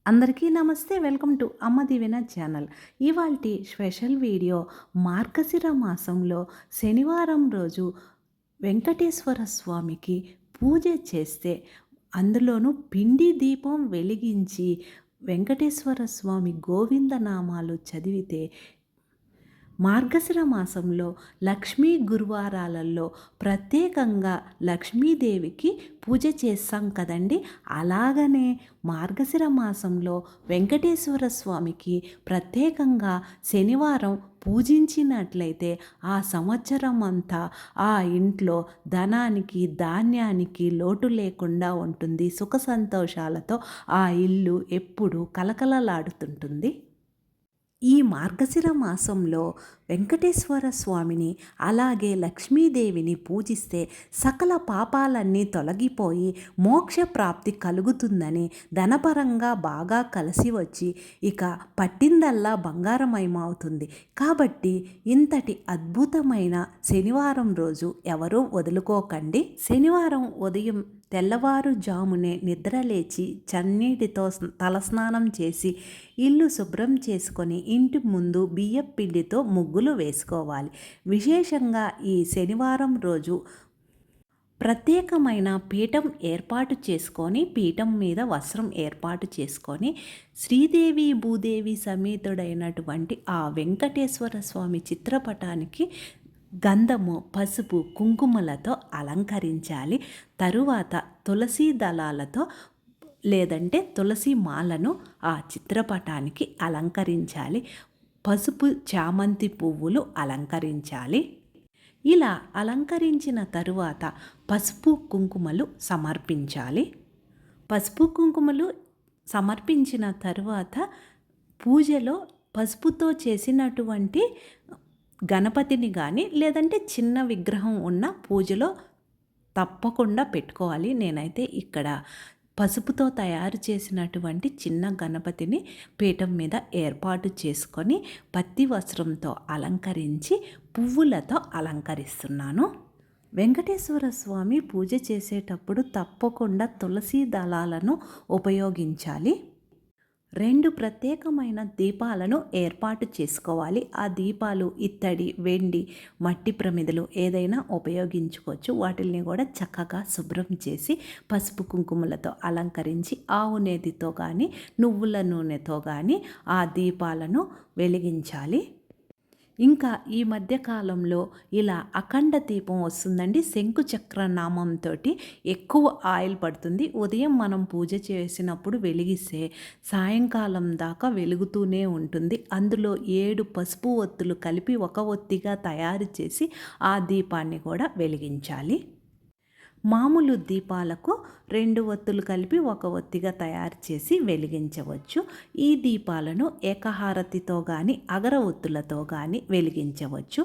అందరికీ నమస్తే. Welcome to అమ్మ దీవెన ఛానల్. ఇవాల్టి స్పెషల్ వీడియో మార్గశిర మాసంలో శనివారం రోజు వెంకటేశ్వర స్వామికి పూజ చేస్తే, అందులోనూ పిండి దీపం వెలిగించి వెంకటేశ్వర స్వామి గోవిందనామాలు చదివితే మార్గశిర మాసంలో లక్ష్మీ గురువారాలలో ప్రత్యేకంగా లక్ష్మీదేవికి పూజ చేస్తాం కదండి. అలాగనే మార్గశిర మాసంలో వెంకటేశ్వర స్వామికి ప్రత్యేకంగా శనివారం పూజించినట్లయితే ఆ సంవత్సరం అంతా ఆ ఇంట్లో ధనానికి ధాన్యానికి లోటు లేకుండా ఉంటుంది. సుఖ సంతోషాలతో ఆ ఇల్లు ఎప్పుడూ కలకలలాడుతుంటుంది. ఈ మార్గశిర మాసంలో వెంకటేశ్వర స్వామిని అలాగే లక్ష్మీదేవిని పూజిస్తే సకల పాపాలన్నీ తొలగిపోయి మోక్ష ప్రాప్తి కలుగుతుందని, ధనపరంగా బాగా కలిసి వచ్చి ఇక పట్టిందల్లా బంగారమయమవుతుంది. కాబట్టి ఇంతటి అద్భుతమైన శనివారం రోజు ఎవరూ వదులుకోకండి. శనివారం ఉదయం తెల్లవారుజామునే నిద్రలేచి చన్నీటితో తలస్నానం చేసి ఇల్లు శుభ్రం చేసుకొని ఇంటి ముందు బియ్యం పిండితో ముగ్గులు వేసుకోవాలి. విశేషంగా ఈ శనివారం రోజు ప్రత్యేకమైన పీఠం ఏర్పాటు చేసుకొని, పీఠం మీద వస్త్రం ఏర్పాటు చేసుకొని శ్రీదేవి భూదేవి సమేతుడైనటువంటి ఆ వెంకటేశ్వర స్వామి చిత్రపటానికి గంధము, పసుపు, కుంకుమలతో అలంకరించాలి. తరువాత తులసి దళాలతో లేదంటే తులసి మాలను ఆ చిత్రపటానికి అలంకరించాలి. పసుపు చామంతి పువ్వులు అలంకరించాలి. ఇలా అలంకరించిన తరువాత పసుపు కుంకుమలు సమర్పించాలి. పసుపు కుంకుమలు సమర్పించిన తరువాత పూజలో పసుపుతో చేసినటువంటి గణపతిని కానీ లేదంటే చిన్న విగ్రహం ఉన్న పూజలో తప్పకుండా పెట్టుకోవాలి. నేనైతే ఇక్కడ పసుపుతో తయారు చేసినటువంటి చిన్న గణపతిని పీఠం మీద ఏర్పాటు చేసుకొని పత్తి వస్త్రంతో అలంకరించి పువ్వులతో అలంకరిస్తున్నాను. వెంకటేశ్వర స్వామి పూజ చేసేటప్పుడు తప్పకుండా తులసి దళాలను ఉపయోగించాలి. 2 ప్రత్యేకమైన దీపాలను ఏర్పాటు చేసుకోవాలి. ఆ దీపాలు ఇత్తడి, వెండి, మట్టి ప్రమిదలు ఏదైనా ఉపయోగించుకోవచ్చు. వాటిల్ని కూడా చక్కగా శుభ్రం చేసి పసుపు కుంకుమలతో అలంకరించి ఆవు నేతితో కానీ నువ్వుల నూనెతో కానీ ఆ దీపాలను వెలిగించాలి. ఇంకా ఈ మధ్యకాలంలో ఇలా అఖండ దీపం వస్తుందండి. శంకు చక్ర నామంతో ఎక్కువ ఆయిల్ పడుతుంది. ఉదయం మనం పూజ చేసినప్పుడు వెలిగిస్తే సాయంకాలం దాకా వెలుగుతూనే ఉంటుంది. అందులో 7 పసుపు ఒత్తులు కలిపి ఒక ఒత్తిగా తయారు చేసి ఆ దీపాన్ని కూడా వెలిగించాలి. మామూలు దీపాలకు 2 ఒత్తులు కలిపి ఒక ఒత్తిగా తయారు చేసి వెలిగించవచ్చు. ఈ దీపాలను ఏకహారతితో కానీ అగర ఒత్తులతో కానీ వెలిగించవచ్చు.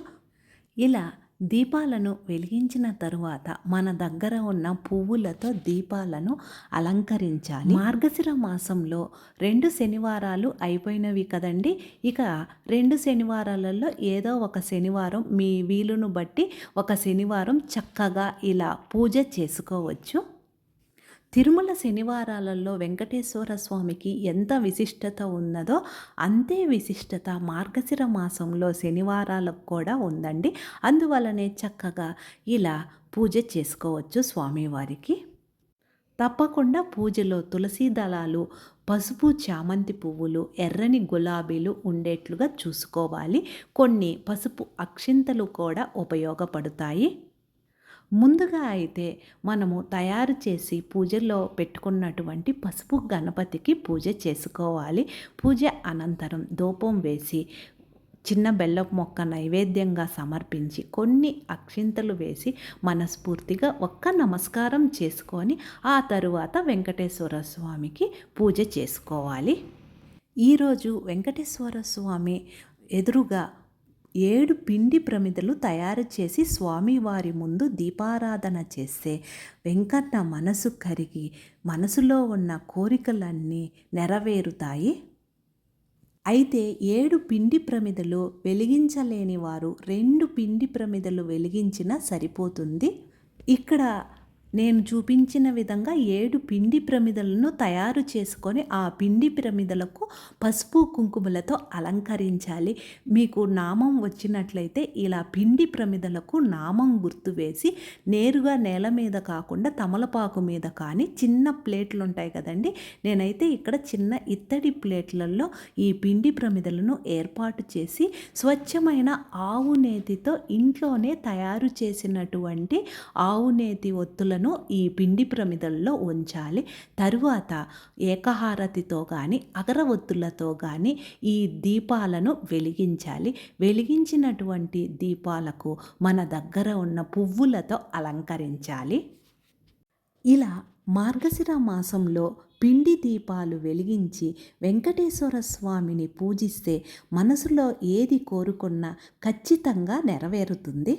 ఇలా దీపాలను వెలిగించిన తరువాత మన దగ్గర ఉన్న పువ్వులతో దీపాలను అలంకరించాలి. మార్గశిర మాసంలో 2 శనివారాలు అయిపోయినవి కదండి. ఇక 2 శనివారాలలో ఏదో ఒక శనివారం మీ వీలును బట్టి ఒక శనివారం చక్కగా ఇలా పూజ చేసుకోవచ్చు. తిరుమల శనివారాలలో వెంకటేశ్వర స్వామికి ఎంత విశిష్టత ఉన్నదో అంతే విశిష్టత మార్గశిర మాసంలో శనివారాలకు కూడా ఉందండి. అందువలనే చక్కగా ఇలా పూజ చేసుకోవచ్చు స్వామివారికి. తప్పకుండా పూజలో తులసి దళాలు, పసుపు చామంతి పువ్వులు, ఎర్రని గులాబీలు ఉండేట్లుగా చూసుకోవాలి. కొన్ని పసుపు అక్షింతలు కూడా ఉపయోగపడతాయి. ముందుగా అయితే మనము తయారు చేసి పూజలో పెట్టుకున్నటువంటి పసుపు గణపతికి పూజ చేసుకోవాలి. పూజ అనంతరం ధూపం వేసి చిన్న బెల్లపు మొక్క నైవేద్యంగా సమర్పించి కొన్ని అక్షింతలు వేసి మనస్ఫూర్తిగా ఒక్క నమస్కారం చేసుకొని ఆ తరువాత వెంకటేశ్వర స్వామికి పూజ చేసుకోవాలి. ఈరోజు వెంకటేశ్వర స్వామి ఎదురుగా 7 పిండి ప్రమిదలు తయారు చేసి స్వామివారి ముందు దీపారాధన చేస్తే వెంకన్న మనసు కరిగి మనసులో ఉన్న కోరికలన్నీ నెరవేరుతాయి. అయితే 7 పిండి ప్రమిదలు వెలిగించలేని వారు 2 పిండి ప్రమిదలు వెలిగించినా సరిపోతుంది. ఇక్కడ నేను చూపించిన విధంగా 7 పిండి ప్రమిదలను తయారు చేసుకొని ఆ పిండి ప్రమిదలకు పసుపు కుంకుమలతో అలంకరించాలి. మీకు నామం వచ్చినట్లయితే ఇలా పిండి ప్రమిదలకు నామం గుర్తు వేసి నేరుగా నేల మీద కాకుండా తమలపాకు మీద కానీ చిన్న ప్లేట్లు ఉంటాయి కదండి, నేనైతే ఇక్కడ చిన్న ఇత్తడి ప్లేట్లలో ఈ పిండి ప్రమిదలను ఏర్పాటు చేసి స్వచ్ఛమైన ఆవు నేతితో ఇంట్లోనే తయారు చేసినటువంటి ఆవు నేతి ఒత్తులను ఈ పిండి ప్రమిదల్లో ఉంచాలి. తరువాత ఏకహారతితో కానీ అగరవత్తులతో కానీ ఈ దీపాలను వెలిగించాలి. వెలిగించినటువంటి దీపాలకు మన దగ్గర ఉన్న పువ్వులతో అలంకరించాలి. ఇలా మార్గశిర మాసంలో పిండి దీపాలు వెలిగించి వెంకటేశ్వర స్వామిని పూజిస్తే మనసులో ఏది కోరుకున్నా ఖచ్చితంగా నెరవేరుతుంది.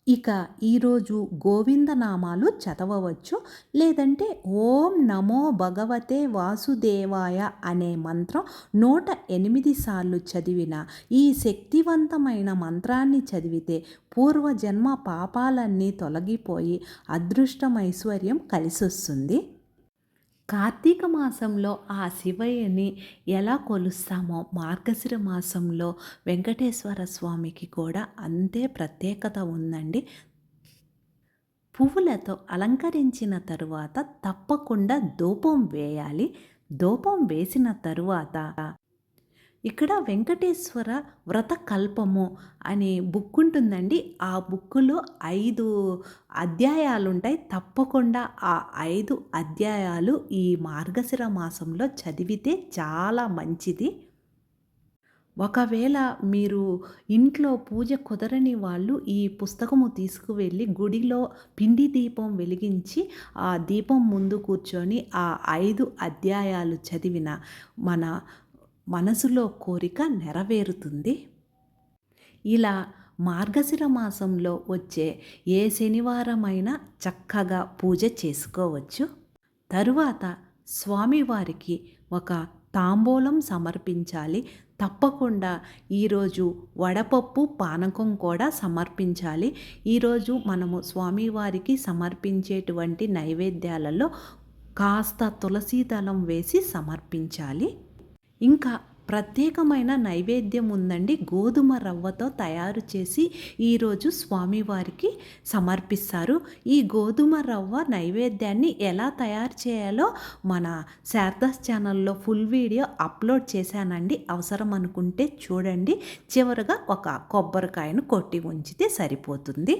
ఇక ఈరోజు గోవిందనామాలు చదవవచ్చు, లేదంటే ఓం నమో భగవతే వాసుదేవాయ అనే మంత్రం 108 సార్లు చదివిన ఈ శక్తివంతమైన మంత్రాన్ని చదివితే పూర్వజన్మ పాపాలన్నీ తొలగిపోయి అదృష్టమైశ్వర్యం కలిసొస్తుంది. కార్తీక మాసంలో ఆ శివయ్యని ఎలా కొలుస్తామో మార్గశిర మాసంలో వెంకటేశ్వర స్వామికి కూడా అంతే ప్రత్యేకత ఉందండి. పువ్వులతో అలంకరించిన తరువాత తప్పకుండా ధూపం వేయాలి. ధూపం వేసిన తరువాత ఇక్కడ వెంకటేశ్వర వ్రత కల్పము అనే బుక్ ఉంటుందండి. ఆ బుక్కులో 5 అధ్యాయాలు ఉంటాయి. తప్పకుండా ఆ 5 అధ్యాయాలు ఈ మార్గశిర మాసంలో చదివితే చాలా మంచిది. ఒకవేళ మీరు ఇంట్లో పూజ కుదరని వాళ్ళు ఈ పుస్తకము తీసుకువెళ్ళి గుడిలో పిండి దీపం వెలిగించి ఆ దీపం ముందు కూర్చొని ఆ 5 అధ్యాయాలు చదివిన మన మనసులో కోరిక నెరవేరుతుంది. ఇలా మార్గశిర మాసంలో వచ్చే ఏ శనివారమైనా చక్కగా పూజ చేసుకోవచ్చు. తరువాత స్వామివారికి ఒక తాంబూలం సమర్పించాలి. తప్పకుండా ఈరోజు వడపప్పు పానకం కూడా సమర్పించాలి. ఈరోజు మనము స్వామివారికి సమర్పించేటువంటి నైవేద్యాలలో కాస్త తులసి దళం వేసి సమర్పించాలి. ఇంకా ప్రత్యేకమైన నైవేద్యం ఉందండి. గోధుమ రవ్వతో తయారు చేసి ఈరోజు స్వామివారికి సమర్పిస్తారు. ఈ గోధుమ రవ్వ నైవేద్యాన్ని ఎలా తయారు చేయాలో మన శారదాస్ ఛానల్లో ఫుల్ వీడియో అప్లోడ్ చేశానండి. అవసరం అనుకుంటే చూడండి. చివరగా ఒక కొబ్బరికాయను కొట్టి ఉంచితే సరిపోతుంది.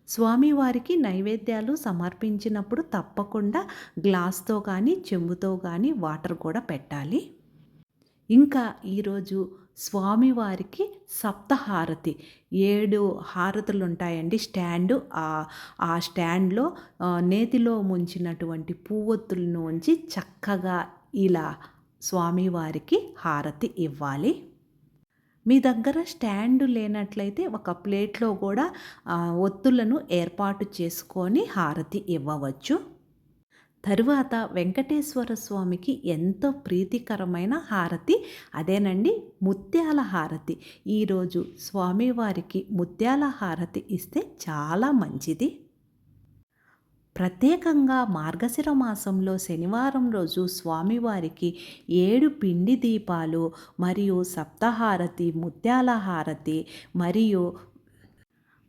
స్వామివారికి నైవేద్యాలు సమర్పించినప్పుడు తప్పకుండా గ్లాస్తో కానీ చెంబుతో కానీ వాటర్ కూడా పెట్టాలి. ఇంకా ఈరోజు స్వామివారికి సప్తహారతి 7 హారతులు ఉంటాయండి. స్టాండు ఆ స్టాండ్లో నేతిలో ముంచినటువంటి పువ్వొత్తులను ఉంచి చక్కగా ఇలా స్వామివారికి హారతి ఇవ్వాలి. మీ దగ్గర స్టాండ్ లేనట్లయితే ఒక ప్లేట్లో కూడా ఒత్తులను ఏర్పాటు చేసుకొని హారతి ఇవ్వవచ్చు. తరువాత వెంకటేశ్వర స్వామికి ఎంతో ప్రీతికరమైన హారతి అదేనండి, ముత్యాల హారతి. ఈరోజు స్వామివారికి ముత్యాల హారతి ఇస్తే చాలా మంచిది. ప్రత్యేకంగా మార్గశిర మాసంలో శనివారం రోజు స్వామివారికి 7 పిండి దీపాలు మరియు సప్తహారతి, ముత్యాల హారతి మరియు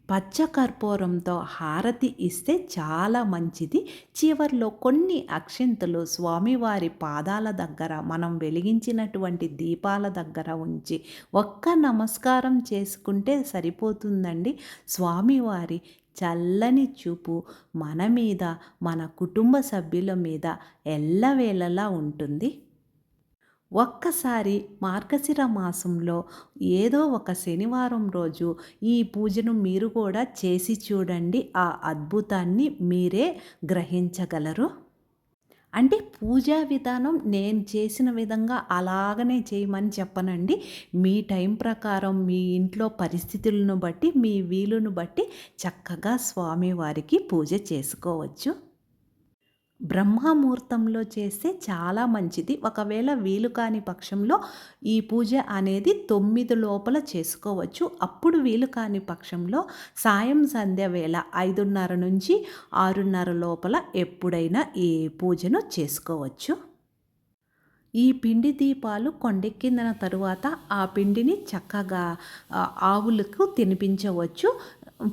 పచ్చకర్పూరంతో హారతి ఇస్తే చాలా మంచిది. చివర్లో కొన్ని అక్షింతలు స్వామివారి పాదాల దగ్గర మనం వెలిగించినటువంటి దీపాల దగ్గర ఉంచి ఒక్క నమస్కారం చేసుకుంటే సరిపోతుందండి. స్వామివారి చల్లని చూపు మన మీద, మన కుటుంబ సభ్యుల మీద ఎల్లవేళలా ఉంటుంది. ఒక్కసారి మార్గశిర మాసంలో ఏదో ఒక శనివారం రోజు ఈ పూజను మీరు కూడా చేసి చూడండి. ఆ అద్భుతాన్ని మీరే గ్రహించగలరు. అంటే పూజా విధానం నేను చేసిన విధంగా అలాగనే చేయమని చెప్పనండి. మీ టైం ప్రకారం మీ ఇంట్లో పరిస్థితులను బట్టి మీ వీలును బట్టి చక్కగా స్వామివారికి పూజ చేసుకోవచ్చు. బ్రహ్మముహూర్తంలో చేస్తే చాలా మంచిది. ఒకవేళ వీలు కాని పక్షంలో ఈ పూజ అనేది 9 లోపల చేసుకోవచ్చు. అప్పుడు వీలు కాని పక్షంలో సాయం సంధ్య వేళ 5:30 నుంచి 6:30 లోపల ఎప్పుడైనా ఈ పూజను చేసుకోవచ్చు. ఈ పిండి దీపాలు కొండెక్కిన తరువాత ఆ పిండిని చక్కగా ఆవులకు తినిపించవచ్చు.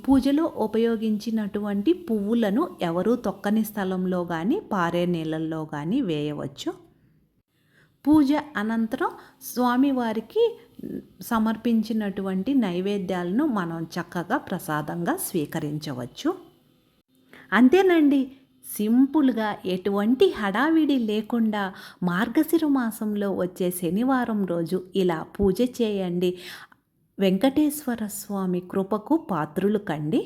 పూజలో ఉపయోగించినటువంటి పువ్వులను ఎవరూ తొక్కని స్థలంలో గానీ, పారే నీళ్ళల్లో గానీ వేయవచ్చు. పూజ అనంతరం స్వామివారికి సమర్పించినటువంటి నైవేద్యాలను మనం చక్కగా ప్రసాదంగా స్వీకరించవచ్చు. అంతేనండి. సింపుల్‌గా ఎటువంటి హడావిడి లేకుండా మార్గశిర మాసంలో వచ్చే శనివారం రోజు ఇలా పూజ చేయండి. వెంకటేశ్వర స్వామి కృపకు పాత్రులు కండి.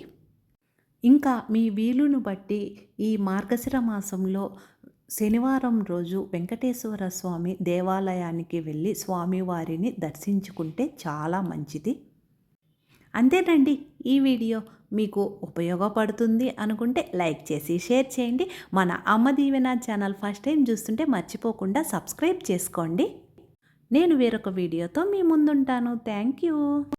ఇంకా మీ వీలును బట్టి ఈ మార్గశిర మాసంలో శనివారం రోజు వెంకటేశ్వర స్వామి దేవాలయానికి వెళ్ళి స్వామివారిని దర్శించుకుంటే చాలా మంచిది. అంతేనండి. ఈ వీడియో మీకు ఉపయోగపడుతుంది అనుకుంటే లైక్ చేసి షేర్ చేయండి. మన అమ్మ దీవెన ఛానల్ ఫస్ట్ టైం చూస్తుంటే మర్చిపోకుండా సబ్స్క్రైబ్ చేసుకోండి. నేను వేరొక వీడియోతో మీ ముందుంటాను. Thank you.